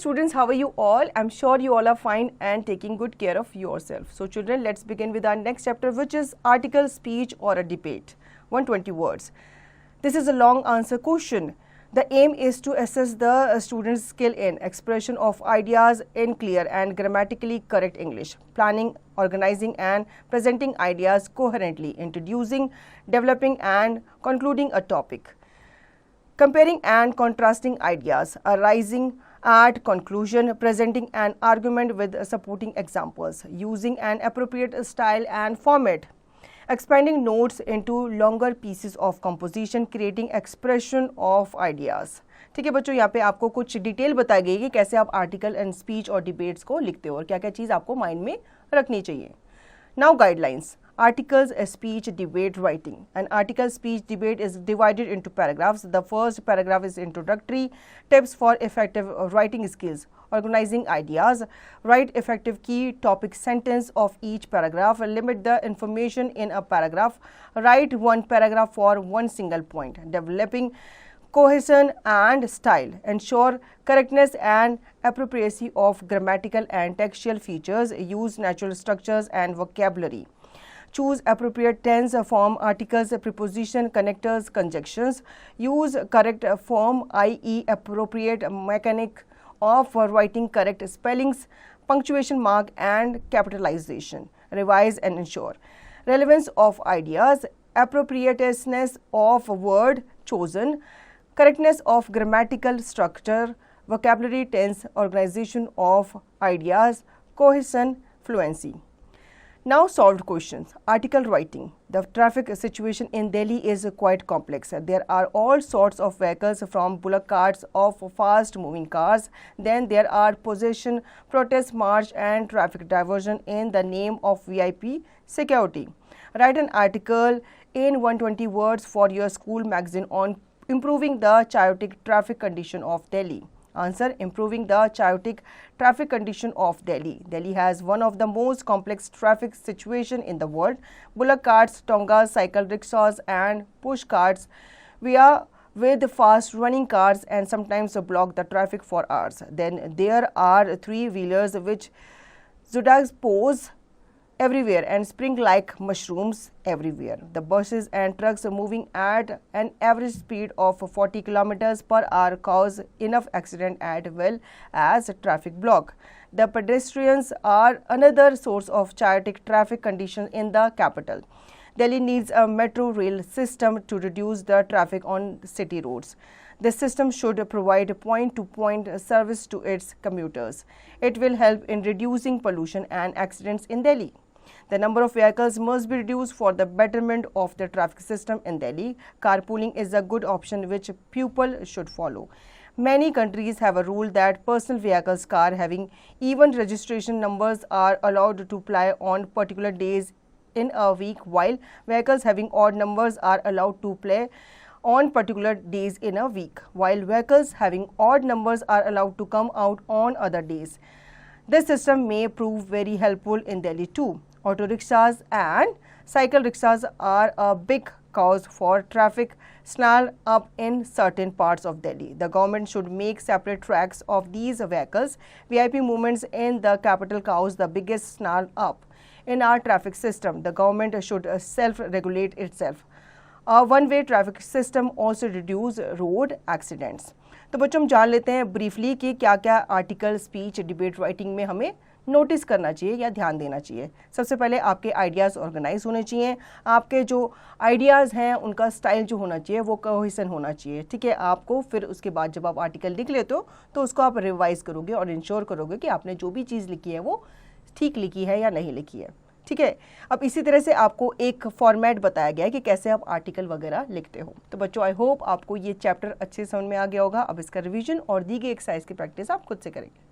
students, how are you all? I'm sure you all are fine and taking good care of yourself. So children, let's begin with our next chapter, which is article, speech or a debate. 120 words. This is a long answer question. The aim is to assess the student's skill in expression of ideas in clear and grammatically correct English, planning, organizing and presenting ideas coherently, introducing, developing and concluding a topic, comparing and contrasting ideas, arising at conclusion, presenting an argument with supporting examples, using an appropriate style and format, expanding notes into longer pieces of composition, creating expression of ideas. ठीक है बच्चों, यहाँ पे आपको कुछ detail बताई गई कि कैसे आप आर्टिकल एंड स्पीच और डिबेट्स को लिखते हो और क्या क्या चीज़ आपको माइंड में रखनी चाहिए. Now guidelines. Articles, speech, debate, writing. An article, speech, debate is divided into paragraphs. The first paragraph is introductory, tips for effective writing skills, organizing ideas, write effective key topic sentence of each paragraph, limit the information in a paragraph, write one paragraph for one single point, developing cohesion and style, ensure correctness and appropriacy of grammatical and textual features, use natural structures and vocabulary, choose appropriate tense, form, articles, preposition, connectors, conjunctions, use correct form, i.e. appropriate mechanic of writing, correct spellings, punctuation mark and capitalization, revise and ensure relevance of ideas, appropriateness of word chosen, correctness of grammatical structure, vocabulary, tense, organization of ideas, cohesion, fluency. Now solved questions. Article writing. The traffic situation in Delhi is quite complex. There are all sorts of vehicles, from bullock carts of fast moving cars. Then there are possession, protest, march and traffic diversion in the name of VIP security. Write an article in 120 words for your school magazine on improving the chaotic traffic condition of Delhi. Answer: improving the chaotic traffic condition of Delhi. Delhi has one of the most complex traffic situation in the world. Bullock carts, tongas, cycle rickshaws and push carts with fast running cars and sometimes block the traffic for hours. Then there are three-wheelers which juxtapose everywhere and spring like mushrooms everywhere. The buses and trucks moving at an average speed of 40 kilometers per hour cause enough accident as well as traffic block. The pedestrians are another source of chaotic traffic conditions in the capital. Delhi needs a metro rail system to reduce the traffic on city roads. This system should provide point-to-point service to its commuters. It will help in reducing pollution and accidents in Delhi. The number of vehicles must be reduced for the betterment of the traffic system in Delhi. Carpooling is a good option which people should follow. Many countries have a rule that personal vehicles, car having even registration numbers, are allowed to ply on particular days in a week, while vehicles having odd numbers are allowed to ply on particular days in a week, while vehicles having odd numbers are allowed to come out on other days. This system may prove very helpful in Delhi too. Auto rickshaws and cycle rickshaws are a big cause for traffic snarl up in certain parts of Delhi. The government should make separate tracks of these vehicles. VIP movements in the capital cause the biggest snarl up in our traffic system. The government should self-regulate itself. A one-way traffic system also reduce road accidents. तो बच्चों हम जान लेते हैं briefly कि क्या क्या article, speech, debate writing में हमें नोटिस करना चाहिए या ध्यान देना चाहिए. सबसे पहले आपके आइडियाज़ ऑर्गेनाइज होने चाहिए. आपके जो आइडियाज़ हैं उनका स्टाइल जो होना चाहिए वो कोहेसन होना चाहिए. ठीक है, आपको फिर उसके बाद जब आप आर्टिकल लिख लेते हो तो उसको आप रिवाइज करोगे और इंश्योर करोगे कि आपने जो भी चीज़ लिखी है वो ठीक लिखी है या नहीं लिखी है. ठीक है, अब इसी तरह से आपको एक फॉर्मेट बताया गया है कि कैसे आप आर्टिकल वगैरह लिखते हो. तो बच्चों आई होप आपको ये चैप्टर अच्छे समझ में आ गया होगा. अब इसका रिवीजन और दी गई एक्सरसाइज की प्रैक्टिस आप खुद से करेंगे.